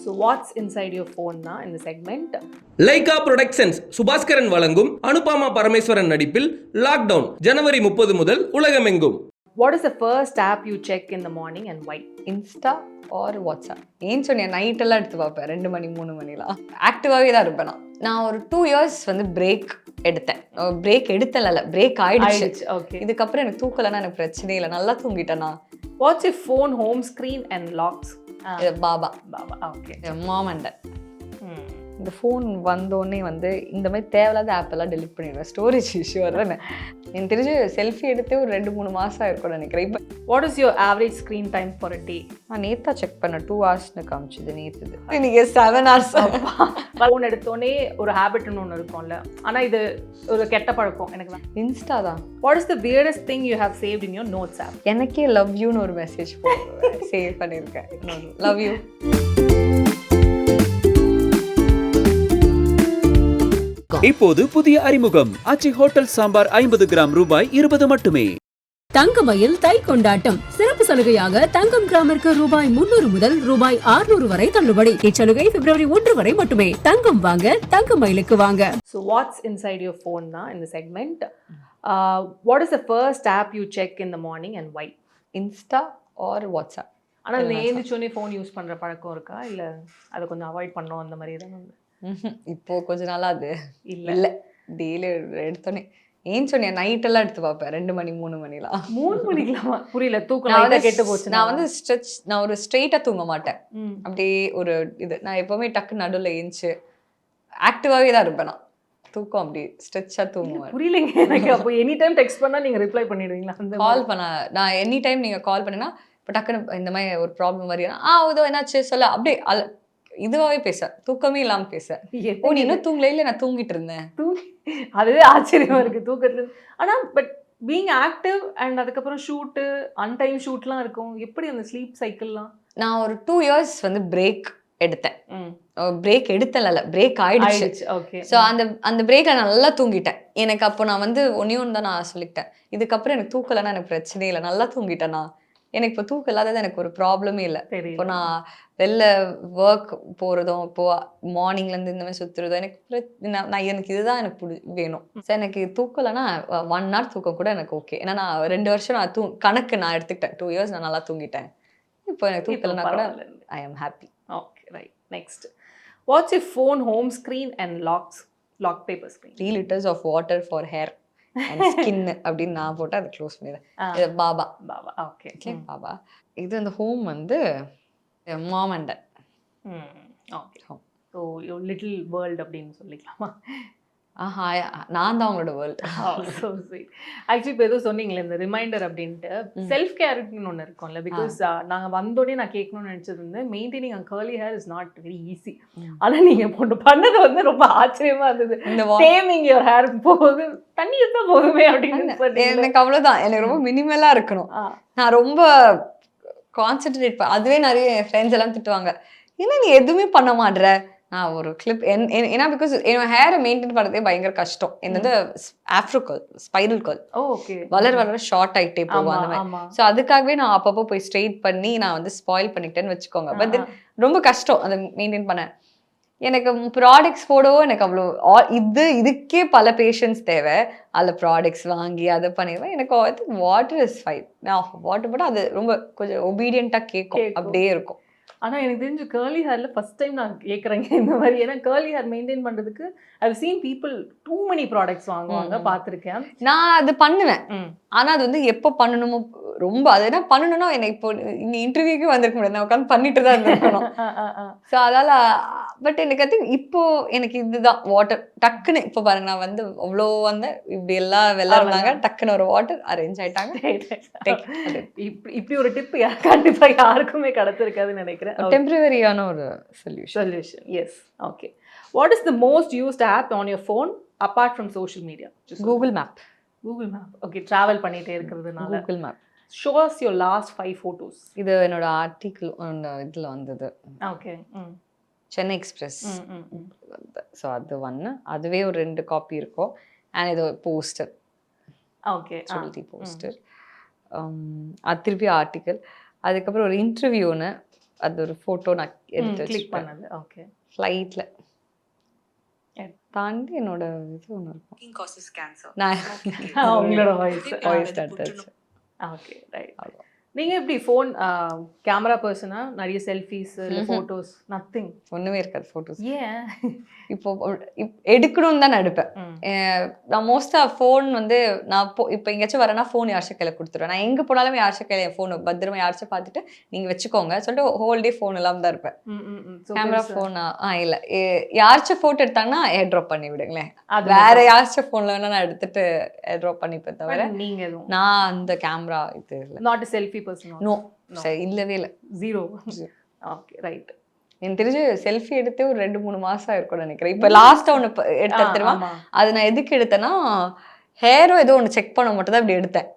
So what's inside your phone na in the segment? Lyca productions Subaskaran வழங்கும் அனுபமா பரமேஸ்வரன் நடிப்பில் lockdown ஜனவரி 30 முதல் உலகமெங்கும். What is the first app you check in the morning and why? Insta or WhatsApp. ஏன்னு சொன்னேன், நைட்டெல்லாம் எடுத்து பார்ப்பேன் 2 மணி 3 மணிலாம். ஆக்டிவாகவே தான் இருப்பேன். நான் ஒரு 2 இயர்ஸ் வந்து பிரேக் எடுத்தேன். பிரேக் எடுத்தல பிரேக் ஆயிடுச்சு. Okay. இதுக்கப்புறம் எனக்கு தூக்கலன்னா எனக்கு பிரச்சனையே இல்லை, நல்லா தூங்கிட்டேன்னா. What's your phone home screen and locks? பாபா Okay. Mom and dad. இந்த ஃபோன் வந்தோடனே வந்து இந்த மாதிரி தேவையில்லாத ஆப்பெல்லாம் டெலிட் பண்ணிடுவேன். ஸ்டோரேஜ் இஷ்யூ வருதுன்னு எனக்கு தெரிஞ்சு செல்ஃபி எடுத்தே ஒரு 2-3 மாதம் இருக்கும்னு நினைக்கிறேன். இப்போ What is your average screen time for a day? நான் நேத்தா செக் பண்ணேன், 2 ஹவர்ஸ்னு காமிச்சுது நேற்றுது. இன்னைக்கு 7 ஹவர்ஸ். ஃபோன் எடுத்தோடனே ஒரு ஹேபிட்னு ஒன்று இருக்கும்ல, ஆனால் இது ஒரு கெட்ட பழக்கம் எனக்கு தான். இன்ஸ்டா தான். What is the weirdest thing you have saved in your notes app? எனக்கே லவ் யூன்னு ஒரு மெசேஜ் சேவ் பண்ணியிருக்கேன். Love you. இப்போது புதிய அறிமுகம் ஆச்சி ஹோட்டல் சாம்பார் 50 கிராம் ரூபாய் 20 மட்டுமே. தங்கமயில் தை கொண்டாட்டம் சிறப்பு சலுகையாக தங்கம் கிராமிற்கு ரூபாய் 300 முதல் ரூபாய் 600 வரை தள்ளுபடி. இச்சலுகை பிப்ரவரி 1 வரை மட்டுமே. தங்கம் வாங்க தங்கமயிலுக்கு வாங்க. So what's inside your phone na in the segment? What is the first app you check in the morning and why? Insta or WhatsApp. ஆனால் நேர்ந்துச்சோன்னே ஃபோன் யூஸ் பண்ணுற பழக்கம் இருக்கா, இல்லை அதை கொஞ்சம் அவாய்ட் பண்ணோம் அந்த மாதிரி எதாவது? இப்போ கொஞ்ச நாளா அது இல்லை. டெய்லி எடுத்தோன்னே ஏன்னு சொன்னேன், நைட்டெல்லாம் எடுத்து பார்ப்பேன் 2 மணி 3 மணிலாம். 3 மணிக்கலாமா? புரியல. தூக்கம் கெட்டு போச்சு. நான் வந்து நான் ஒரு ஸ்ட்ரெயிட்டாக தூங்க மாட்டேன். அப்படியே ஒரு இது நான் எப்போவுமே டக்கு நடுவில் ஏஞ்சி ஆக்டிவாகவே தான் இருப்பேன். நான் தூக்கம் அப்படி ஸ்ட்ரெச்சாக தூங்குவேன். புரியலைங்க எனக்கு. அப்போ எனி டைம் டெக்ஸ்ட் பண்ணால் நீங்கள் ரிப்ளை பண்ணிடுவீங்களா? அந்த கால் பண்ண நான் எனி டைம் நீங்கள் கால் பண்ணினா இப்போ டக்குன்னு இந்த மாதிரி ஒரு ப்ராப்ளம் வரையா இதோ என்னாச்சு சொல்ல, அப்படியே இதுவாகவே பேச, தூக்கமே இல்லாமல் பேச. ஓ நீ இன்னும் தூங்கல? இல்லை நான் தூங்கிட்டு இருந்தேன். அதுவே ஆச்சரியமா இருக்கு தூக்கத்துல. ஆனால் பட் பீயிங் ஆக்டிவ் அண்ட் அதுக்கப்புறம் ஷூட்டு அன்டைம் ஷூட்லாம் இருக்கும், எப்படி அந்த ஸ்லீப் சைக்கிள்லாம்? நான் ஒரு 2 இயர்ஸ் வந்து பிரேக் எடுத்தேன். பிரேக் எடுத்தல பிரேக் ஆயிடுச்சு. ஓகே. ஸோ அந்த பிரேக்ல நல்லா தூங்கிட்டேன். எனக்கு அப்போ நான் வந்து ஒன்று தான் நான் சொல்லிக்கிட்டேன், இதுக்கப்புறம் எனக்கு தூக்கலைன்னா எனக்கு பிரச்சனையே இல்லை, நல்லா தூங்கிட்டேன்னா. எனக்கு இப்போ தூக்கம் இல்லாதது எனக்கு ஒரு ப்ராப்ளமே இல்லை. இப்போ நான் வெளில ஒர்க் போகிறதும் இப்போ மார்னிங்லேருந்து இந்த மாதிரி சுற்றுறதும் எனக்கு இதுதான் எனக்கு வேணும். ஸோ எனக்கு தூக்கலைன்னா 1 hour தூக்கம் கூட எனக்கு ஓகே. ஏன்னா நான் 2 வருஷம் நான் கணக்கு நான் எடுத்துக்கிட்டேன். 2 இயர்ஸ் நான் நல்லா தூங்கிட்டேன். இப்போ எனக்கு தூக்கலைன்னா கூட I am happy. Okay, right. Next, what's your phone home screen and lock paper screen? 3 liters of water for hair and skin அப்படின்னு நான் போட்டு அதை க்ளோஸ் பண்ணிடுறேன். பாபா. ஓகே. பாபா. இது அந்த ஹோம் வந்து mom and dad. Okay. So your little world அப்படின்னு சொல்லிக்கலாமா? நான் தான் அவங்களோட வேர்ல்ட். So sweet. ஆக்சுவலி இப்போ ஏதோ சொன்னீங்களே இந்த ரிமைண்டர் அப்படின்ட்டு, செல்ஃப் கேருக்குன்னு ஒன்று இருக்கும்ல. பிகாஸ் நாங்கள் வந்தோடனே நான் கேட்கணும்னு நினச்சது வந்து maintaining curly hair is not very easy. ஆனால் நீங்கள் பொண்ணு பண்ணது வந்து ரொம்ப ஆச்சரியமா இருந்தது. டேமிங் யுவர் ஹேர் போகுது, தண்ணி இருந்தால் போதுமே அப்படின்னு. எனக்கு அவ்வளோதான், எனக்கு ரொம்ப மினிமலாக இருக்கணும். நான் ரொம்ப கான்சென்ட்ரேட் அதுவே நிறைய என் ஃப்ரெண்ட்ஸ் எல்லாம் திட்டுவாங்க, ஏன்னா நீ எதுவுமே பண்ண மாட்ற. நான் ஒரு கிளிப் ஏன்னா பிகாஸ் என்னோட ஹேரை மெயின்டைன் பண்ணுறதே பயங்கர கஷ்டம். என்னது Afro curl, spiral curl. Okay. வளர ஷார்ட் ஆகிட்டே போகும் அந்த மாதிரி. ஸோ அதுக்காகவே நான் அப்பப்போ போய் ஸ்ட்ரெயிட் பண்ணி நான் வந்து ஸ்பாயில் பண்ணிக்கிட்டேன்னு வச்சுக்கோங்க. பட் தென் ரொம்ப கஷ்டம் அதை மெயின்டைன் பண்ண. எனக்கு ப்ராடக்ட்ஸ் போடவும் எனக்கு அவ்வளோ இதுக்கே பல பேஷன்ஸ் தேவை. அதில் ப்ராடக்ட்ஸ் வாங்கி அதை பண்ணிடுவேன். எனக்கு வாட்டர் இஸ் ஃபைன். நான் வாட்டர் போட்டால் அது ரொம்ப கொஞ்சம் ஒபீடியண்ட்டாக கேட்கும், அப்படியே இருக்கும். ஆனால் எனக்கு தெரிஞ்சு கேர்லி ஹேரில் ஃபஸ்ட் டைம் நான் கேட்குறேங்க இந்த மாதிரி. ஏன்னா கேர்லி ஹேர் மெயின்டைன் பண்ணுறதுக்கு I've seen people too many products வாங்குவாங்க, பார்த்துருக்கேன். நான் அது பண்ணுவேன். ஆனால் அது வந்து எப்போ பண்ணணுமோ ரொம்ப அது என்ன பண்ணணும்னா எனக்கு இப்போ இங்கே இன்டர்வியூக்கு வந்திருக்க முடியாது, நான் உட்காந்து பண்ணிட்டு தான் இருந்திருக்கணும். ஸோ அதால் பட் எனக்கு அது இப்போ எனக்கு இதுதான் வாட்டர் டக்குன்னு இப்போ பாருங்க, நான் வந்து அவ்வளோ வந்து இப்படி எல்லாம் இருந்தாங்க, டக்குன்னு ஒரு வாட்டர் அரேஞ்ச் ஆயிட்டாங்க. இப்படி ஒரு டிப் கண்டிப்பாக யாருக்குமே கிடைச்சிருக்காதுன்னு நினைக்கிறேன். டெம்பரரியான ஒரு solution. Yes. Okay. What is the most used app on your phone apart from social media? Google map. Okay. Travel பண்ணிகிட்டே இருக்கிறதுனால Google map. Show us your last 5 photos. இது என்னோட ஆர்டிக்கிள் இதில் வந்தது. ஓகே. சென்னை எக்ஸ்பிரஸ். ஸோ அது ஒன்று, அதுவே ஒரு 2 காப்பி இருக்கும். அண்ட் இது போஸ்டர். ஓகே. சொல்லிட்டு போஸ்டர். அது திருப்பி ஆர்டிக்கிள். அதுக்கப்புறம் ஒரு இன்டர்வியூன்னு அது ஒரு ஃபோட்டோ நான் எடுத்து கிளிக் வச்சுப்பேன் பண்ணது. ஓகே. ஃப்ளைட்டில் தாண்டி என்னோட இது ஒன்று இருக்கும் நான் உங்களோட வாய்ஸ். வாய்ஸ் எடுத்து வச்சு ஓகே ரைட். நீங்க எப்படி ஃபோன் கேமரா பர்சனா? நிறைய செல்ஃபீஸ் இல்ல போட்டோஸ்? நத்திங். ஒன்றுமே இருக்காது ஃபோட்டோஸ். ஏன்? இப்போ எடுக்கணும்னு தான் நான் எடுப்பேன். நான் மோஸ்ட்டாக ஃபோன் வந்து நான் இப்போ எங்கேயாச்சும் வரேன்னா ஃபோன் யாராச்சும் கையில் கொடுத்துருவேன். நான் எங்கே போனாலுமே யாராச்சும் கையில் என் ஃபோன் பத்திரமா யாராச்சும் பார்த்துட்டு நீங்கள் வச்சுக்கோங்க சொல்லிட்டு ஹோல் டே ஃபோன் இல்லாமல் தான் இருப்பேன். கேமரா ஃபோன் இல்லை யாராச்சும் ஃபோட்டோ எடுத்தாங்கன்னா ஏர் ட்ராப் பண்ணி விடுங்களேன். வேற யாராச்சும் ஃபோனில் வேணா நான் எடுத்துட்டு ஏர் ட்ராப் பண்ணிப்பேன் தவிர நீங்க நான் அந்த கேமரா இது இல்லை. Not selfie person? நோ, சரி இல்லவே இல்லை. ஜீரோ. Okay right. எனக்கு தெரிஞ்சு செல்ஃபி எடுத்து ஒரு 2-3 மாசம் இருக்கும்னு நினைக்கிறேன். இப்போ லாஸ்ட்டாக ஒன்று எடுத்து தெரியுமா? அது நான் எதுக்கு எடுத்தேன்னா ஹேரோ ஏதோ ஒன்று செக் பண்ண மட்டும் தான் இப்படி எடுத்தேன்.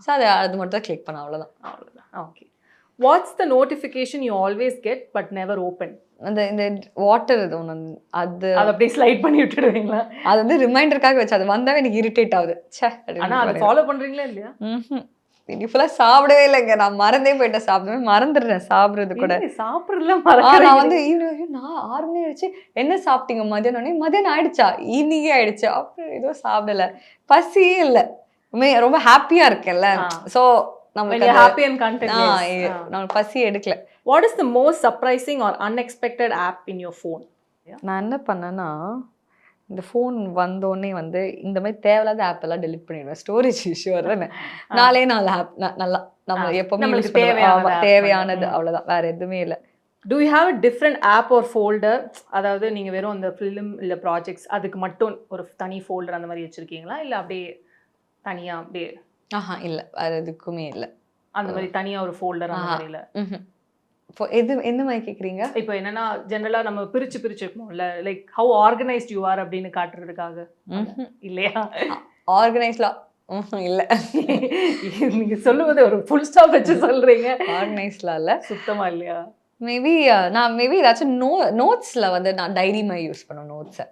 ஸோ அது மட்டும் தான் கிளிக் பண்ண, அவ்வளோதான். Okay. What's the notification you always get but never open? இந்த வாட்டர் இது ஒன்று அது அப்படியே ஸ்லைட் பண்ணி விட்டுடுவீங்களா? அது வந்து ரிமைண்டருக்காக வச்சு அது வந்தாவே எனக்கு இரிட்டேட் ஆகுது. ஆனால் அதை ஃபாலோ பண்ணுறீங்களா இல்லையா? இன்னைக்கு ஃபுல்லாக சாப்பிடவே இல்லைங்க. நான் மறந்தே போயிட்டேன். சாப்பிடவே மறந்துடுறேன் சாப்பிட்றது கூட. சாப்பிட்றதுலாம் நான் வந்து ஈவினிங் நான் 6 மணி ஆயிடுச்சு. என்ன சாப்பிட்டீங்க மதியானம் ஆயிடுச்சா? ஈவினிங்கே ஆயிடுச்சு. அப்புறம் ஏதோ சாப்பிடல, பசியே இல்லை. ரொம்ப ஹாப்பியா இருக்கேன்ல. ஸோ நமக்கு ஹாப்பி அண்ட் கண்டென்ட் நமக்கு பசி எடுக்கல. What is the most surprising or unexpected app in your phone? நான் என்ன பண்ணேன்னா இந்த ஃபோன் வந்தோடனே வந்து இந்த மாதிரி தேவையில்லாத ஆப் எல்லாம் டெலிட் பண்ணிடுவேன். ஸ்டோரேஜ் இஷ்யூ வருதுன்னு 4 ஆப் நல்லா நம்ம எப்பவுமே தேவையானது அவ்வளோதான், வேற எதுவுமே இல்லை. Do you have a different app or folder? அதாவது நீங்க வெறும் அந்த ஃபிலிம் இல்ல ப்ராஜெக்ட்ஸ் அதுக்கு மட்டும் ஒரு தனி ஃபோல்டர் அந்த மாதிரி வச்சிருக்கீங்களா இல்ல அப்படியே தனியா அப்படியே? இல்ல வேற எதுக்குமே இல்ல. அந்த மாதிரி தனியா ஒரு ஃபோல்டர் அந்த மாதிரி இல்ல. எந்த மாதிரி கேக்குறீங்க? இப்போ என்னன்னா ஜெனரலா நம்ம பிரிச்சு வைப்போம்ல, like how organised you are அப்படின்னு காட்டுறதுக்காக இல்லையா? ஆர்கனைஸ்டா இல்ல. நீங்க சொல்லுவது ஒரு ஃபுல் ஸ்டாப் வச்சு சொல்றீங்க. ஆர்கனைஸ்டா இல்ல, சுத்தமா இல்லையா? மேபி நான் ஏதாச்சும் நோட்ஸ்ல வந்து நான் டைரி மாதிரி யூஸ் பண்ணுவேன். நோட்ஸை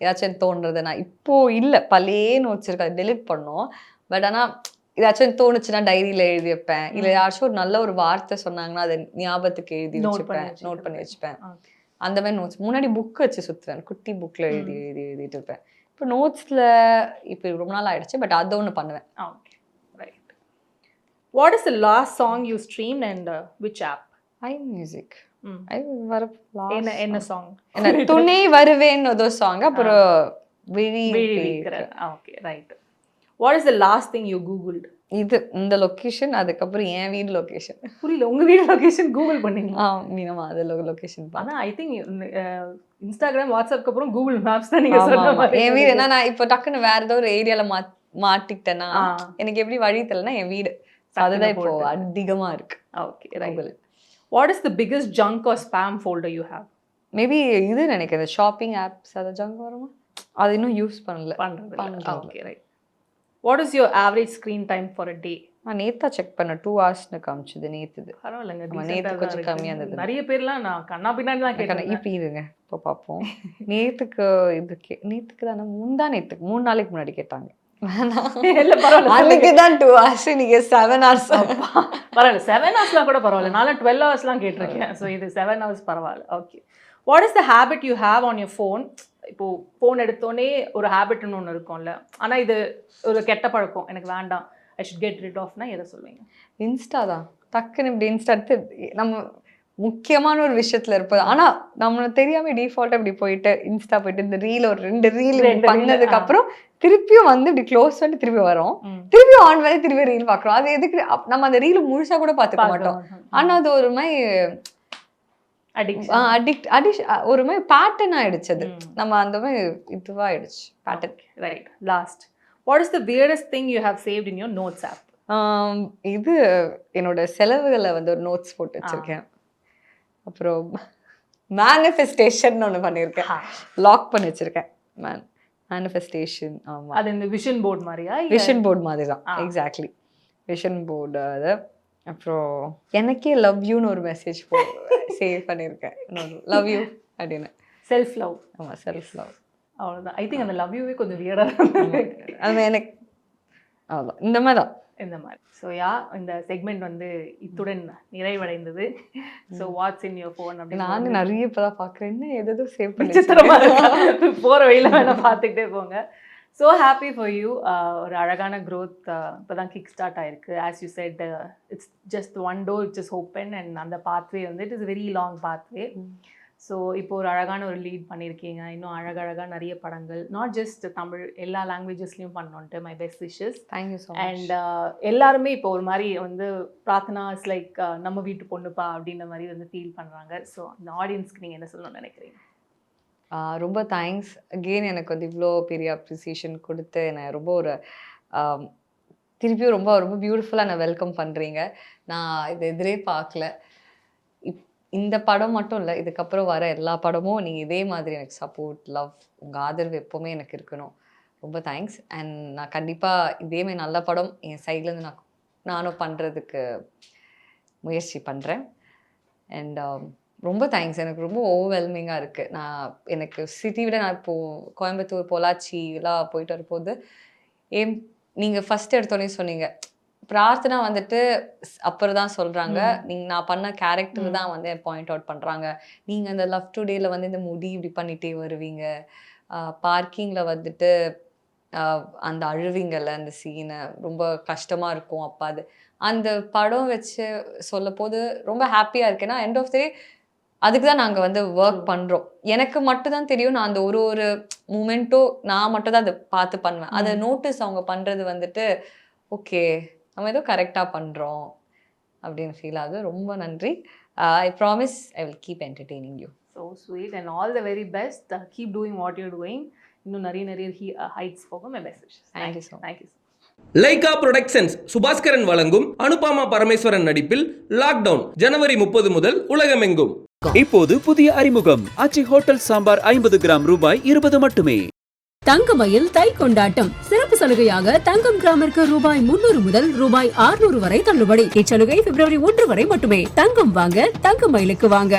ஏதாச்சும் தோன்றது நான் இப்போ இல்லை, பழைய நோட்ஸ் இருக்கு, அதை டெலிட் பண்ணோம். பட் ஆனால் ஏதாச்சும் தோணுச்சுன்னா டைரியில எழுதி வைப்பேன். இல்லை யாராச்சும் ஒரு நல்ல ஒரு வார்த்தை சொன்னாங்கன்னா அதை ஞாபகத்துக்கு எழுதி வச்சுப்பேன், நோட் பண்ணி வச்சுப்பேன். அந்த மாதிரி நோட்ஸ் முன்னாடி புக் வச்சு சுற்றுவேன், குட்டி புக்கில் எழுதிட்டு இருப்பேன். இப்போ நோட்ஸில் இப்போ ரொம்ப நாள் ஆயிடுச்சு, பட் அதை ஒன்று பண்ணுவேன். Okay right. What is the last song you stream and which app? iMusic. என்ன சாங்? துணை வருவேன் ஏதோ சாங். அப்புறம் okay right. What is the last thing you googled? இந்த லொகேஷன், அதுக்கப்புறம் என் வீடு லொகேஷன். புரியல, உங்க வீடு லொகேஷன் கூகுள் பண்ணீங்களா? மீனமா அது லொகேஷன். ஆனா ஐ திங்க் இன்ஸ்டாகிராம் வாட்ஸ்அப்க்கு அப்புறம் கூகுள் மேப்ஸ் தான் நீங்க சொன்ன மாதிரி. என் வீடு என்ன, நான் இப்போ டக்குன்னு வேற ஏதோ ஒரு ஏரியால மாட்டிக்கிட்டேன்னா எனக்கு எப்படி வழி தெரியலன்னா என் வீடு அதுதான் இப்போ அதிகமா இருக்கு. Okay right. What is the biggest junk or spam folder you have? Maybe இது நினைக்கிறேன் ஷாப்பிங் ஆப்ஸ் அது ஜங்க் வருமா, அது இன்னும் யூஸ் பண்ணல. Okay right. What is your average screen time for a day? நான் நேத்தா செக் பண்ண 2 hours காமிச்சது. நேத்துது பரவாயில்லைங்க, நேத்து கொஞ்சம் கம்மியா இருந்தது. நிறைய பேர்லாம் நான் கண்ணா பின்னாடி தான் கேட்டேன். இப்போ இருங்க இப்போ பார்ப்போம். நேத்துக்கு தானே முந்தா நேத்துக்கு 3 நாளைக்கு முன்னாடி கேட்டாங்க. அதுக்குதான் 2 hours, நீங்க 7 hours. பரவாயில்ல, 7 hoursலாம் கூட பரவாயில்ல. நான் 12 hoursலாம் கேட்டிருக்கேன். ஸோ இது 7 hours பரவாயில்ல. Okay. What is the habit you have on your phone? இப்போ ஃபோன் எடுத்தோடனே ஒரு ஹேபிட்னு ஒன்று இருக்கும்ல, ஆனால் இது ஒரு கெட்ட பழக்கம், எனக்கு வேண்டாம், ஐ ஷுட் கெட் ரிட் ஆஃப்னா எதை சொல்லுவீங்க? இன்ஸ்டா தான். டக்குன்னு இப்படி இன்ஸ்டா எடுத்து நம்ம முக்கியமான ஒரு விஷயத்துல இருப்பது, ஆனா நம்மளுக்கு தெரியாம டிஃபால்ட்டா இப்படி போயிட்டு இன்ஸ்டா போயிட்டு இந்த ரீல் ஒரு 2 ரீல் பண்ணதுக்கு அப்புறம் திருப்பியும் வந்து இப்படி க்ளோஸ் பண்ணி திருப்பி வரும், திருப்பியும் ஆன் பண்ணி திருப்பி ரீல் பாக்குறோம். அது எதுக்கு நம்ம அந்த ரீல் முழுசா கூட பாத்துக்க மாட்டோம். ஆனா அது ஒரு மாதிரி ஒரு மாதிரி பேட்டர்ன் ஆயிடுச்சு. அது நம்ம அந்த மாதிரி இதுவா ஆயிடுச்சு pattern. Right. Last, what is the weirdest thing you have saved in your notes app? இது என்னோட செலவுகளை வந்து ஒரு நோட்ஸ் போட்டு வச்சிருக்கேன். அப்புறம் மேனிஃபெஸ்டேஷன் ஒன்று பண்ணியிருக்கேன், லாக் பண்ணி வச்சிருக்கேன். மேனிஃபெஸ்டேஷன். ஆமாம், அது இந்த விஷன் போர்டு மாதிரியா? விஷன் போர்டு மாதிரி தான். Exactly vision board. அது அப்புறம் எனக்கே லவ் யூன்னு ஒரு மெசேஜ் சேவ் பண்ணியிருக்கேன், லவ் யூ அப்படின்னு. Self love. ஆமாம், செல்ஃப் லவ். அவ்வளோதான். ஐ திங்க் அந்த லவ் யூவே கொஞ்சம் வியர்டாக அது எனக்கு அவ்வளோதான். இந்த மாதிரி தான் இந்த மாதிரி. ஸோ இந்த செக்மெண்ட் வந்து இத்துடன் நிறைவடைந்தது. So what's in your phone அப்படின்னு நானும் நிறைய இப்பதான் பாக்குறேன், என்ன எதோ சேவ் பண்ணி விசித்திரமா இருக்கு. போற வழியில வேணா பார்த்துக்கிட்டே போங்க. So happy for you. ஒரு அழகான க்ரோத் இப்போ தான் கிக் ஸ்டார்ட் ஆயிருக்கு. As you said it's just one door it's just open and அந்த பாத்வே வந்து it is very long pathway. So இப்போ ஒரு அழகான ஒரு லீட் பண்ணியிருக்கீங்க. இன்னும் அழகழகாக நிறைய படங்கள், நாட் ஜஸ்ட் தமிழ், எல்லா லாங்குவேஜஸ்லையும் பண்ணோன்ட்டு my best wishes. Thank you so much. And எல்லாருமே இப்போ ஒரு மாதிரி வந்து பிரார்த்தனா இஸ் லைக் நம்ம வீட்டு பொண்ணுப்பா அப்படின்ற மாதிரி வந்து ஃபீல் பண்ணுறாங்க. ஸோ அந்த ஆடியன்ஸ்க்கு நீங்கள் என்ன சொல்லணும்னு நினைக்கிறீங்க? ரொம்ப தேங்க்ஸ் அகெயின், எனக்கு வந்து இவ்வளோ பெரிய அப்ரிசியேஷன் கொடுத்து என்னை ரொம்ப ஒரு திருப்பியும் ரொம்ப ரொம்ப பியூட்டிஃபுல்லாக என்னை வெல்கம் பண்ணுறீங்க. நான் இதை எதிரே பார்க்கல. இந்த படம் மட்டும் இல்லை, இதுக்கப்புறம் வர எல்லா படமும் நீங்கள் இதே மாதிரி எனக்கு சப்போர்ட், லவ், உங்கள் ஆதரவு எப்போவுமே எனக்கு இருக்கணும். ரொம்ப தேங்க்ஸ். அண்ட் நான் கண்டிப்பாக இதேமாதிரி நல்ல படம் என் சைட்லேருந்து நானும் பண்ணுறதுக்கு முயற்சி பண்ணுறேன். அண்ட் ரொம்ப தேங்க்ஸ். எனக்கு ரொம்ப ஓவர்வெல்மிங்காக இருக்குது. எனக்கு சிட்டி விட நான் இப்போது கோயம்புத்தூர், பொள்ளாச்சி எல்லாம் போயிட்டு வரும்போது நீங்கள் ஃபஸ்ட்டு எடுத்தோடனே சொன்னீங்க பிரார்த்தனா வந்துட்டு அப்புறம் தான் சொல்கிறாங்க, நான் பண்ண கேரக்டர் தான் வந்து பாயிண்ட் அவுட் பண்ணுறாங்க. நீங்கள் அந்த லவ் டுடேல வந்து இந்த முடி இப்படி பண்ணிகிட்டே வருவீங்க, பார்க்கிங்கில் வந்துட்டு அந்த அழுவீங்கல்ல, அந்த சீனை ரொம்ப கஷ்டமாக இருக்கும். அப்போ அந்த படம் வச்சு சொல்ல போது ரொம்ப ஹாப்பியாக இருக்கேன்னா எண்ட் ஆஃப் த டே அதுக்கு தான் நாங்கள் வந்து ஒர்க் பண்ணுறோம். எனக்கு மட்டும் தான் தெரியும், நான் அந்த ஒரு மூமெண்ட்டும் நான் மட்டும் தான் அதை பார்த்து பண்ணுவேன். அதை நோட்டீஸ் அவங்க பண்ணுறது வந்துட்டு ஓகே நம்ம ஏதோ கரெக்டாக பண்ணுறோம் அப்படின்னு ஃபீல் ஆகுது. ரொம்ப நன்றி. I promise I will keep entertaining you. So sweet and all the very best. Keep doing what you're doing. இன்னும் நிறைய ஹைட்ஸ் போகும். My best wishes. Thank you so much. Thank you. Lyca productions Subaskaran வழங்கும் அனுபாமா பரமேஸ்வரன் நடிப்பில் லாக்டவுன் ஜனவரி 30 முதல் உலகமெங்கும். இப்போது புதிய அறிமுகம் ஆச்சி ஹோட்டல் சாம்பார் 50 கிராம் ரூபாய் 20 மட்டுமே. தங்கமயில் தை கொண்டாட்டம் சிறப்பு சலுகையாக தங்கம் கிராமிற்கு ரூபாய் 300 முதல் ரூபாய் 600 வரை தள்ளுபடி. இச்சலுகை பிப்ரவரி 1 வரை மட்டுமே. தங்கம் வாங்க தங்கமயிலுக்கு வாங்க.